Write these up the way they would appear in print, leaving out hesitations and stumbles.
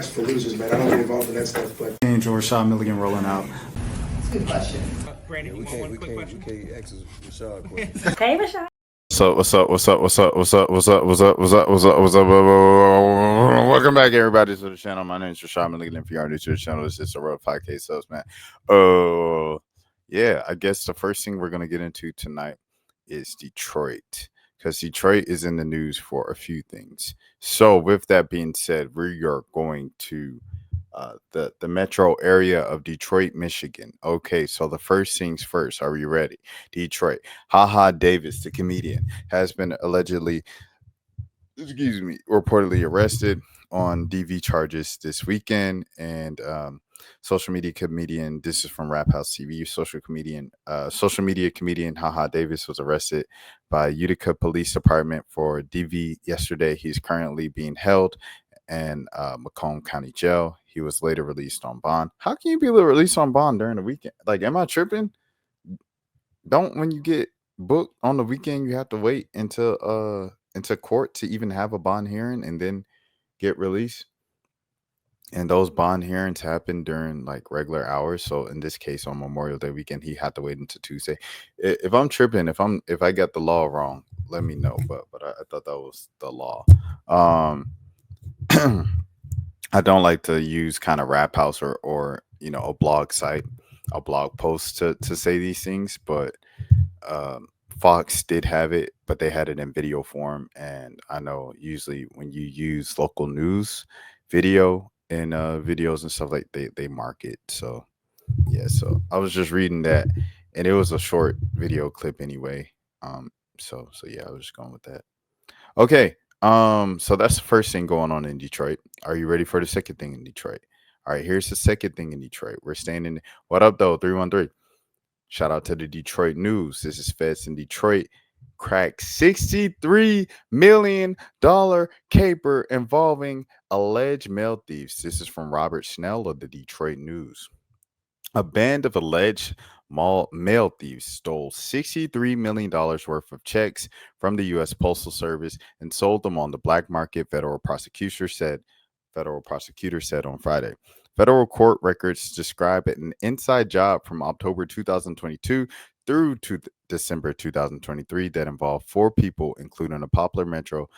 that's for losers, man. I don't get involved in that stuff. But Angel Rashad Milligan rolling out. That's a good question. Brandon, we can't ask Rashad questions. Hey, Rashad. What's up? Welcome back, everybody, to the channel. My name is Rashad Milligan. If you are new to the channel, this is a real 5K subs, man. Yeah, I guess the first thing we're going to get into tonight is Detroit, because Detroit is in the news for a few things. So with that being said, we are going to the metro area of Detroit, Michigan. Okay, so the first things first. Are you ready? Detroit. HaHa Davis, the comedian, has been allegedly, reportedly arrested on DV charges this weekend. And social media comedian, this is from Rap House TV, social media comedian HaHa Davis was arrested by Utica Police Department for DV yesterday. He's currently being held in Macomb County Jail. He was later released on bond. How can you be released on bond during the weekend? Like, am I tripping? Don't, when you get booked on the weekend, you have to wait until court to even have a bond hearing and then get released? And those bond hearings happen during like regular hours. So in this case, on Memorial Day weekend, he had to wait until Tuesday. If I'm tripping, if I got the law wrong, let me know. But I thought that was the law. I don't like to use kind of Rap House or a blog site, a blog post to say these things, but Fox did have it, but they had it in video form. And I know usually when you use local news video and videos and stuff, like they mark it. So yeah, so I was just reading that, and it was a short video clip anyway. So yeah, I was just going with that. Okay. So that's the first thing going on in Detroit. Are you ready for the second thing in Detroit? All right, here's the second thing in Detroit. We're staying in. What up, though? 313. Shout out to the Detroit news. This is Feds in Detroit cracked $63 million caper involving alleged mail thieves. This is from Robert Snell of the Detroit News. A band of alleged mail thieves stole $63 million worth of checks from the U.S. Postal Service and sold them on the black market, federal prosecutor said on Friday. Federal court records describe it an inside job from October 2022 through to December 2023 that involved 4 people, including a popular Metro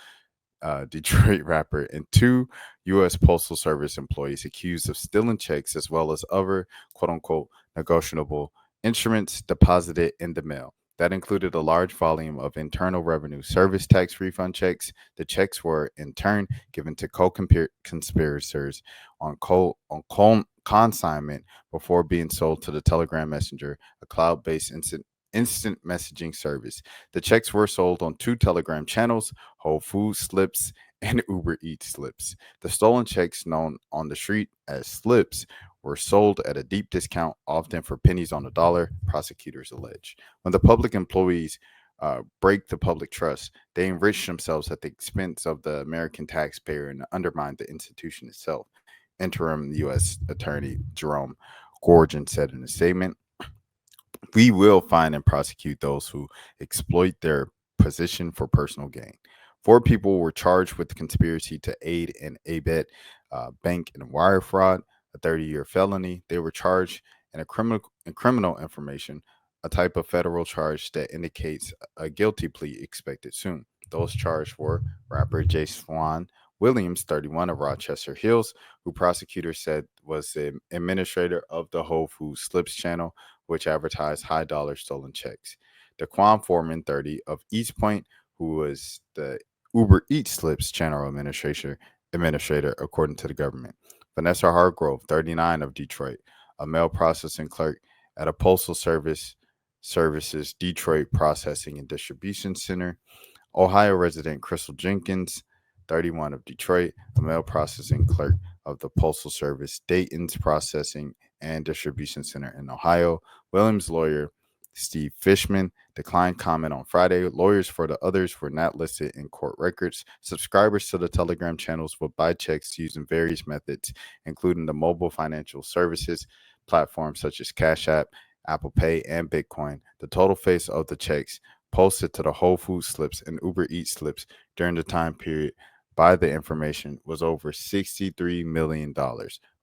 Detroit rapper and 2 U.S. Postal Service employees accused of stealing checks, as well as other quote-unquote negotiable instruments deposited in the mail. That included a large volume of Internal Revenue Service tax refund checks. The checks were in turn given to co-conspirators on consignment before being sold to the Telegram Messenger, a cloud-based instant messaging service. The checks were sold on 2 Telegram channels, Whole Foods slips and Uber Eats slips. The stolen checks, known on the street as slips, were sold at a deep discount, often for pennies on the dollar, prosecutors allege. When the public employees break the public trust, they enrich themselves at the expense of the American taxpayer and undermine the institution itself, interim U.S. Attorney Jerome Gorgon said in a statement. We will find and prosecute those who exploit their position for personal gain. 4 people were charged with conspiracy to aid and abet bank and wire fraud, a 30-year felony. They were charged in criminal information, a type of federal charge that indicates a guilty plea expected soon. Those charged were rapper Jaiswan Williams, 31, of Rochester Hills, who prosecutors said was the administrator of the Whole Foods Slips channel, which advertised high-dollar stolen checks. Daquan Foreman, 30, of East Point, who was the Uber Eats Slips channel administrator, according to the government. Vanessa Hargrove, 39, of Detroit, a mail processing clerk at a postal services Detroit Processing and Distribution Center. Ohio resident Crystal Jenkins, 31, of Detroit, a mail processing clerk of the Postal Service Dayton's Processing and Distribution Center in Ohio. Williams' lawyer, Steve Fishman, declined comment on Friday. Lawyers for the others were not listed in court records. Subscribers to the Telegram channels would buy checks using various methods, including the mobile financial services platforms such as Cash App, Apple Pay, and Bitcoin. The total face of the checks posted to the Whole Foods slips and Uber Eats slips during the time period by the information was over $63 million,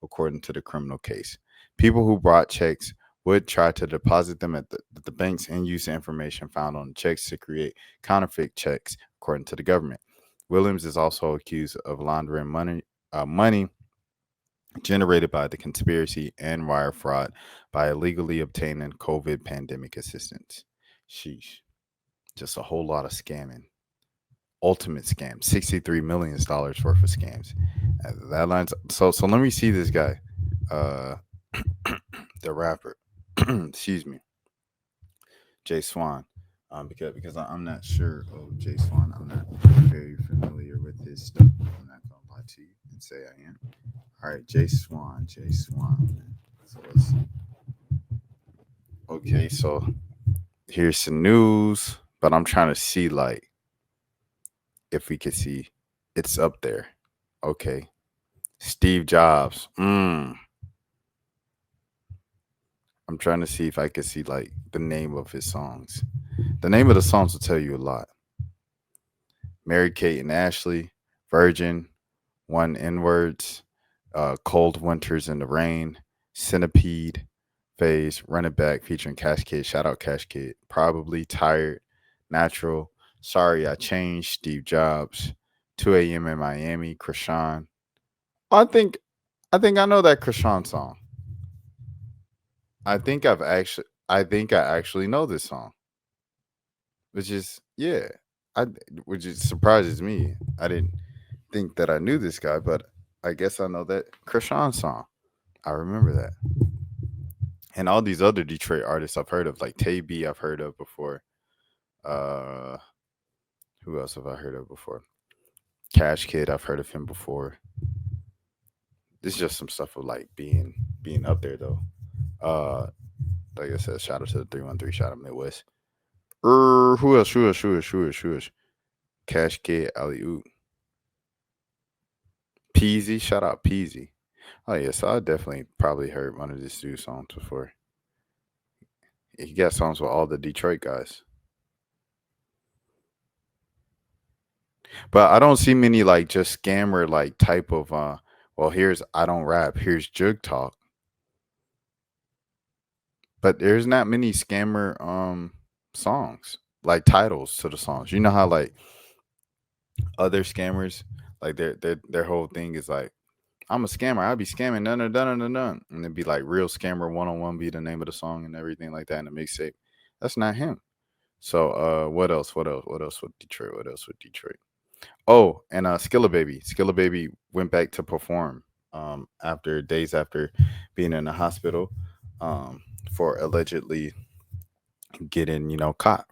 according to the criminal case. People who brought checks would try to deposit them at the banks and use the information found on the checks to create counterfeit checks, according to the government. Williams is also accused of laundering money generated by the conspiracy and wire fraud by illegally obtaining COVID pandemic assistance. Sheesh. Just a whole lot of scamming. Ultimate scam. $63 million worth of scams. That lines. So let me see this guy. The rapper. Excuse me. Jaiswan. Because I'm not sure of Jaiswan. I'm not very familiar with his stuff. I'm not gonna lie to you and say I am. All right, Jaiswan. So let's see. Okay, so here's some news, but I'm trying to see like if we could see it's up there. Okay. Steve Jobs. I'm trying to see if I could see like the name of his songs. The name of the songs will tell you a lot. Mary Kate and Ashley, Virgin, One N-Words, Cold Winters in the Rain, Centipede, Phase, Run It Back featuring Cash Kid. Shout out Cash Kid. Probably, Tired, Natural, Sorry I Changed, Steve Jobs, 2 a.m. in Miami, Krishan. I think I know that Krishan song. I think I actually know this song. Which is which surprises me. I didn't think that I knew this guy, but I guess I know that Krishan song. I remember that. And all these other Detroit artists I've heard of, like Tay B, I've heard of before. Who else have I heard of before? Cash Kid, I've heard of him before. This is just some stuff of like being up there though. Like I said, shout out to the 313, shout out Midwest. Who else? Cash Kid, Alley Oop. Peasy, shout out Peasy. Oh yeah, so I definitely probably heard one of this dude's songs before. He got songs with all the Detroit guys. But I don't see many like just scammer like type of well here's I don't rap, here's Jug Talk. But there's not many scammer songs, like titles to the songs. You know how like other scammers, like their whole thing is like, I'm a scammer, I be scamming dun. And it'd be like Real Scammer 101 be the name of the song and everything like that in the mixtape. That's not him. So what else with Detroit? Oh, and Skilla Baby. Skilla Baby went back to perform after days after being in the hospital for allegedly getting, caught.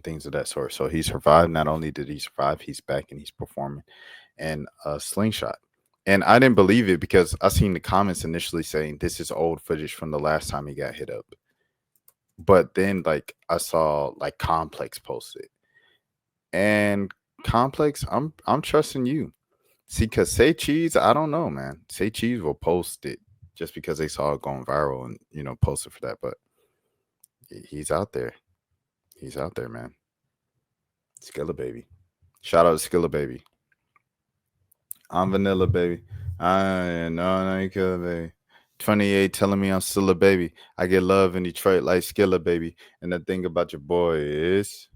Things of that sort. So he survived. Not only did he survive, he's back and he's performing in a slingshot. And I didn't believe it because I seen the comments initially saying this is old footage from the last time he got hit up. But then like I saw like Complex posted. And Complex, I'm trusting you. See, cause Say Cheese, I don't know, man. Say Cheese will post it just because they saw it going viral and post it for that. But he's out there. He's out there, man. Skilla Baby. Shout out to Skilla Baby. I'm Vanilla Baby. I know you Killer Baby. 28 telling me I'm still a baby. I get love in Detroit like Skilla Baby. And the thing about your boy is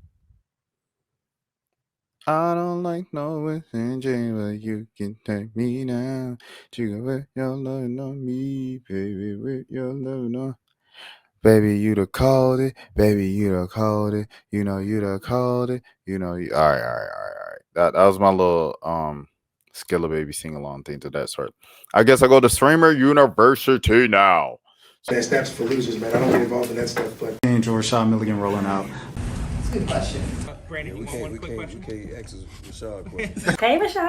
I don't like no within Jane, but you can take me now. You can with your love on me, baby, with your love on. Baby, you done called it. Baby, you done called it. You done called it. All right. That was my little Skilla Baby sing along thing to that sort. I guess I go to Streamer University now. That's for losers, man. I don't get involved in that stuff, but Angel Rashad Milligan rolling out. That's a good question. We can't ask Rashad a question. Hey, Rashad.